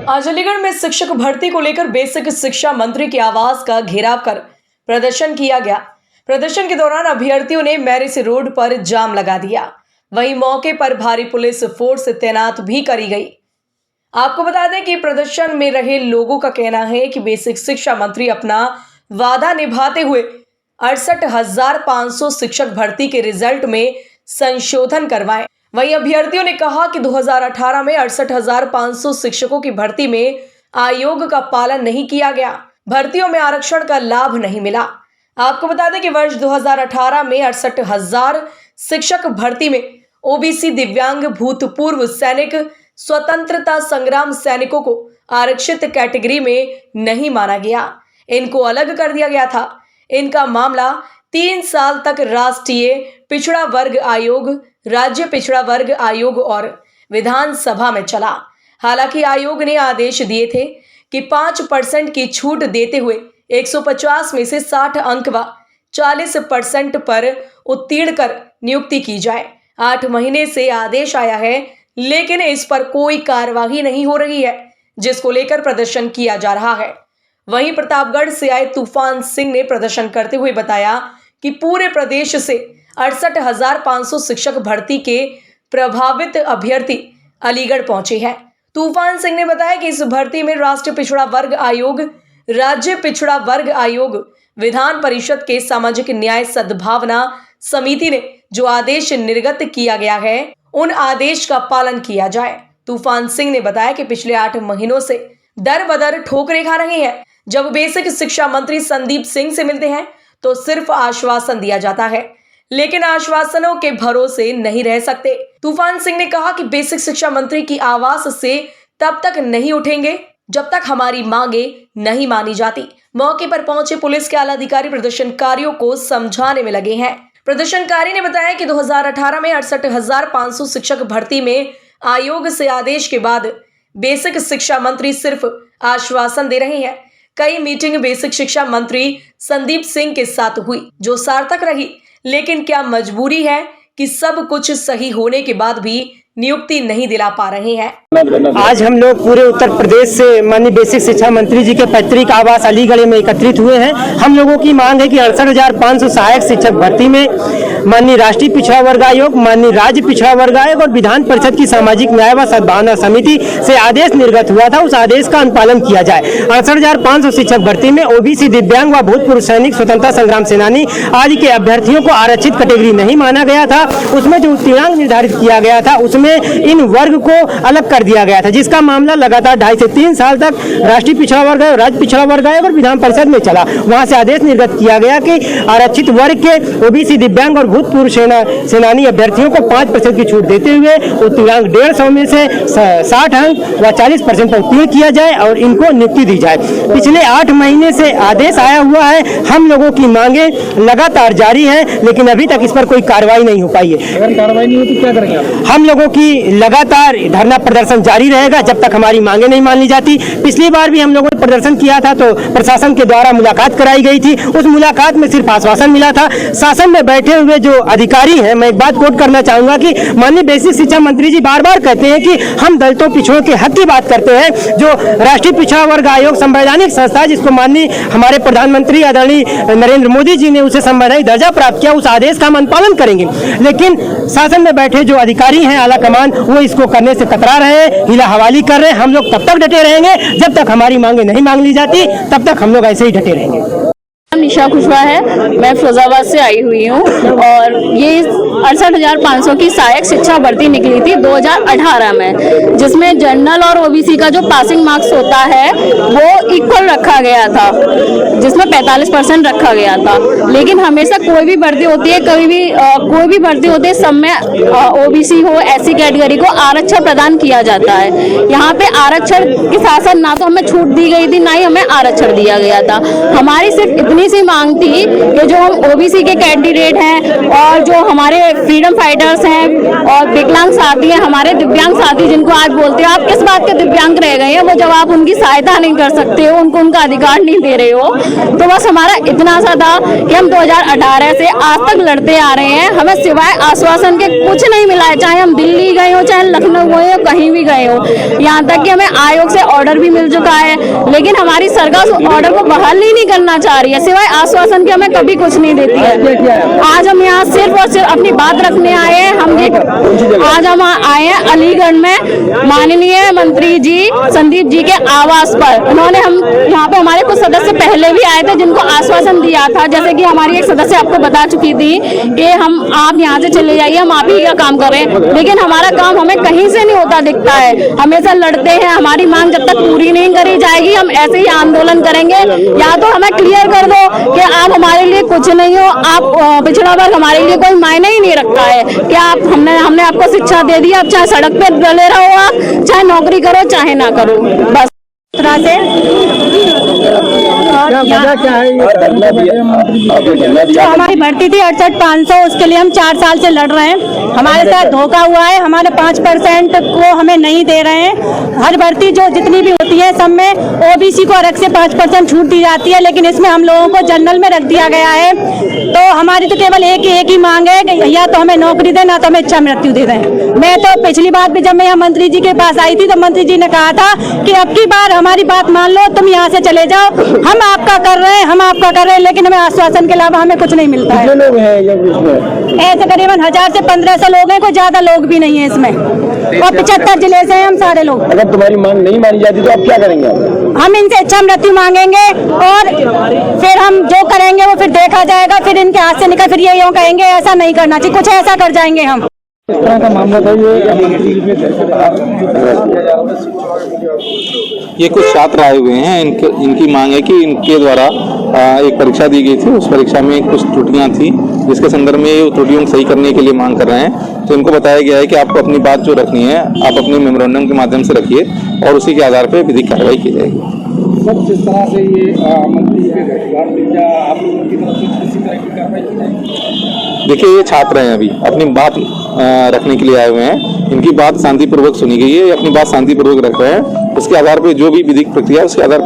आज अलीगढ़ में शिक्षक भर्ती को लेकर बेसिक शिक्षा मंत्री के आवास का घेराव कर प्रदर्शन किया गया। प्रदर्शन के दौरान अभ्यर्थियों ने मैरिज रोड पर जाम लगा दिया। वहीं मौके पर भारी पुलिस फोर्स तैनात भी करी गई। आपको बता दें कि प्रदर्शन में रहे लोगों का कहना है कि बेसिक शिक्षा मंत्री अपना वादा निभाते हुए 68,500 शिक्षक भर्ती के रिजल्ट में संशोधन करवाएं। वहीं अभ्यर्थियों ने कहा कि 2018 में 68,500 शिक्षकों की भर्ती में आयोग का पालन नहीं किया गया। भर्तियों में आरक्षण का लाभ नहीं मिला। आपको बता दें कि वर्ष 2018 में 68,000 शिक्षक भर्ती में ओबीसी, दिव्यांग, भूतपूर्व सैनिक, स्वतंत्रता संग्राम सैनिकों को आरक्षित कैटेगरी में नहीं माना गया। इनको अलग कर दिया गया था। इनका मामला 3 साल तक राष्ट्रीय पिछड़ा वर्ग आयोग, राज्य पिछड़ा वर्ग आयोग और विधानसभा में चला। हालांकि आयोग ने आदेश दिए थे कि 5% की छूट देते हुए 150 में से 60 अंक व 40% पर उत्तीर्ण कर नियुक्ति की जाए। 8 महीने से आदेश आया है, लेकिन इस पर कोई कार्यवाही नहीं हो रही है, जिसको लेकर प्रदर्शन किया जा रहा है। वहीं प्रतापगढ़ से आए तूफान सिंह ने प्रदर्शन करते हुए बताया कि पूरे प्रदेश से 68,500 शिक्षक भर्ती के प्रभावित अभ्यर्थी अलीगढ़ पहुंचे हैं। तूफान सिंह ने बताया कि इस भर्ती में राष्ट्रीय पिछड़ा वर्ग आयोग, राज्य पिछड़ा वर्ग आयोग, विधान परिषद के सामाजिक न्याय सद्भावना समिति ने जो आदेश निर्गत किया गया है, उन आदेश का पालन किया जाए। तूफान सिंह ने बताया कि पिछले 8 महीनों से दर बदर ठोकरें खा रहे हैं। जब बेसिक शिक्षा मंत्री संदीप सिंह से मिलते हैं तो सिर्फ आश्वासन दिया जाता है, लेकिन आश्वासनों के भरोसे नहीं रह सकते। तूफान सिंह ने कहा कि बेसिक शिक्षा मंत्री की आवाज से तब तक नहीं उठेंगे जब तक हमारी मांगे नहीं मानी जाती। मौके पर पहुंचे पुलिस के आला अधिकारी प्रदर्शनकारियों को समझाने में लगे हैं। प्रदर्शनकारी ने बताया कि 2018 में 68,500 शिक्षक भर्ती में आयोग से आदेश के बाद बेसिक शिक्षा मंत्री सिर्फ आश्वासन दे रहे हैं। कई मीटिंग बेसिक शिक्षा मंत्री संदीप सिंह के साथ हुई जो सार्थक रही, लेकिन क्या मजबूरी है कि सब कुछ सही होने के बाद भी नियुक्ति नहीं दिला पा रहे हैं। आज हम लोग पूरे उत्तर प्रदेश से माननीय बेसिक शिक्षा मंत्री जी के पैतृक आवास अलीगढ़ में एकत्रित हुए हैं। हम लोगों की मांग है कि 68,500 सहायक शिक्षक भर्ती में माननीय राष्ट्रीय पिछड़ा वर्ग आयोग, माननीय राज्य पिछड़ा वर्ग आयोग और विधान परिषद की सामाजिक न्याय व सद्भावना समिति से आदेश निर्गत हुआ था, उस आदेश का अनुपालन किया जाए। 68,500 शिक्षक भर्ती में ओबीसी, दिव्यांग व भूतपूर्व सैनिक, स्वतंत्रता संग्राम सेनानी आदि के अभ्यर्थियों को आरक्षित कैटेगरी नहीं माना गया था। उसमें जो उत्तीर्णांक निर्धारित किया गया था उसमें इन वर्ग को अलग कर दिया गया था, जिसका मामला लगातार 2.5 से 3 साल तक राष्ट्रीय पिछड़ा वर्ग आयोग, राज्य पिछड़ा वर्ग आयोग और विधान परिषद में चला। वहां से आदेश निर्गत किया गया कि आरक्षित वर्ग के ओबीसी, दिव्यांग और भूतपूर्व सेनानी अभ्यर्थियों को 5% की छूट देते हुए उत्तीर्णांक 150 में से 60 अंक व 40% पर उत्तीर्ण किया जाए और इनको नियुक्ति दी जाए। पिछले 8 महीने से आदेश आया हुआ है। हम लोगों की मांगे लगातार जारी है, लेकिन अभी तक इस पर कोई कार्रवाई नहीं हो पाई है। अगर कार्रवाई नहीं हो तो क्या करेंगे आप? हम लोगों की लगातार धरना प्रदर्शन जारी रहेगा जब तक हमारी मांगे नहीं मान ली जाती। पिछली बार भी हम लोगों ने प्रदर्शन किया था तो प्रशासन के द्वारा मुलाकात कराई गई थी। उस मुलाकात में सिर्फ आश्वासन मिला था। शासन में बैठे हुए जो अधिकारी हैं, मैं एक बात कोट करना चाहूंगा कि माननीय बेसिक शिक्षा मंत्री जी बार बार कहते हैं कि हम दलितों पिछड़ों के हक की बात करते हैं। जो राष्ट्रीय पिछड़ा वर्ग आयोग संवैधानिक संस्था है, जिसको माननीय हमारे प्रधानमंत्री आदरणीय नरेंद्र मोदी जी ने उसे संवैधानिक दर्जा प्राप्त किया, उस आदेश का हम अनुपालन करेंगे। लेकिन शासन में बैठे जो अधिकारी हैं, आला कमान, वो इसको करने से कतरा रहे हैं, हिला हवाली कर रहे हैं। हम लोग तब तक डटे रहेंगे जब तक हमारी मांगे नहीं मांग ली जाती, तब तक हम लोग ऐसे ही डटे रहेंगे। निशा खुशवा है, मैं फिरोजाबाद से आई हुई हूँ और ये 68,500 की सहायक शिक्षा भर्ती निकली थी 2018 में, जिसमें जनरल और ओबीसी का जो पासिंग मार्क्स होता है वो इक्वल रखा गया था, जिसमें 45% रखा गया था। लेकिन हमेशा कोई भी भर्ती होती है, कोई भी भर्ती होती है, सब में ओबीसी हो, एससी कैटेगरी को आरक्षण प्रदान किया जाता है। यहाँ पे आरक्षण के साथ साथ ना तो हमें छूट दी गई थी, ना ही हमें आरक्षण दिया गया था। हमारी सिर्फ इतनी छोटी सी मांग थी कि जो हम ओबीसी के कैंडिडेट हैं और जो हमारे फ्रीडम फाइटर्स हैं और विकलांग साथी हैं, हमारे दिव्यांग साथी जिनको आज बोलते हो आप किस बात के दिव्यांग रह गए हैं, वो जब आप उनकी सहायता नहीं कर सकते हो, उनको उनका अधिकार नहीं दे रहे हो, तो बस हमारा इतना सा था कि हम 2018 से आज तक लड़ते आ रहे हैं, हमें सिवाय आश्वासन के कुछ नहीं मिला है। चाहे हम दिल्ली गए हो, चाहे लखनऊ गए हो, कहीं भी गए हो, यहाँ तक कि हमें आयोग से ऑर्डर भी मिल चुका है, लेकिन हमारी सरकार उस ऑर्डर को बहाल ही नहीं करना चाह रही है। सिवाय आश्वासन के हमें कभी कुछ नहीं देती है। आज हम यहाँ सिर्फ और सिर्फ अपनी बात रखने आए हैं। आज हम आए हैं अलीगढ़ में माननीय मंत्री जी संदीप जी के आवास पर। उन्होंने हम यहाँ पे हमारे कुछ सदस्य पहले भी आए थे जिनको आश्वासन दिया था, जैसे कि हमारी एक सदस्य आपको बता चुकी थी कि आप यहाँ से चले जाइए, हम आप ही का काम करें, लेकिन हमारा काम हमें कहीं से नहीं होता दिखता है। हमेशा लड़ते हैं, हमारी मांग जब तक पूरी नहीं करी जाएगी हम ऐसे ही आंदोलन करेंगे। या तो हमें क्लियर कर दो कि आप हमारे लिए कुछ नहीं हो, आप पिछड़ा वर्ग हमारे लिए कोई मायने ही नहीं रखता है कि आप हमने आपको शिक्षा दे दी, आप चाहे सड़क पे डले रहो, आप चाहे नौकरी करो चाहे ना करो, बस तरह से। जो हमारी भर्ती थी 68,500, उसके लिए हम 4 साल से लड़ रहे हैं। हमारे साथ धोखा हुआ है, हमारे 5% को हमें नहीं दे रहे हैं। हर भर्ती जो जितनी भी होती है सब में ओबीसी को अलग से 5% छूट दी जाती है, लेकिन इसमें हम लोगों को जनरल में रख दिया गया है। तो हमारी तो केवल एक ही मांग है कि या तो हमें नौकरी दें, ना तो हमें इच्छा मृत्यु दे दें। मैं तो पिछली बार भी जब मैं यहाँ मंत्री जी के पास आई थी तो मंत्री जी ने कहा था कि अब की बार हमारी बात मान लो, तुम यहाँ से चले जाओ, हम आपका कर रहे हैं, लेकिन हमें आश्वासन के अलावा हमें कुछ नहीं मिलता है। लोग हैं इसमें? ऐसे करीबन 1000 से 1500 लोग हैं, कोई ज्यादा लोग भी नहीं है इसमें, और 75 जिले से हैं हम सारे लोग। अगर तुम्हारी मांग नहीं मानी जाती तो आप क्या करेंगे? हम इनसे इच्छा मृत्यु मांगेंगे और फिर हम जो करेंगे वो फिर देखा जाएगा। फिर इनके हाथ से निकल फिर ये यूँ कहेंगे ऐसा नहीं करना चाहिए, कुछ ऐसा कर जाएंगे हम। इस तरह का मामला था ये कुछ छात्र आए हुए हैं, इनकी मांग है कि इनके द्वारा एक परीक्षा दी गई थी, उस परीक्षा में कुछ त्रुटियां थी, जिसके संदर्भ में ये त्रुटियों को सही करने के लिए मांग कर रहे हैं। तो इनको बताया गया है कि आपको अपनी बात जो रखनी है आप अपने मेमोरेंडम के माध्यम से रखिए और उसी के आधार पर विधिक कार्रवाई की जाएगी। सब जिस तरह से ये मंत्री के घर क्या आप लोगों की तरफ से किसी तरह की कार्रवाई की जाएगी? देखिए, ये छात्र हैं, अभी अपनी बात रखने के लिए आए हुए हैं। इनकी बात शांतिपूर्वक सुनी गई है, ये अपनी बात शांतिपूर्वक रख रहे हैं। उसके आधार पर जो भी विधिक प्रक्रिया है उसके आधार पर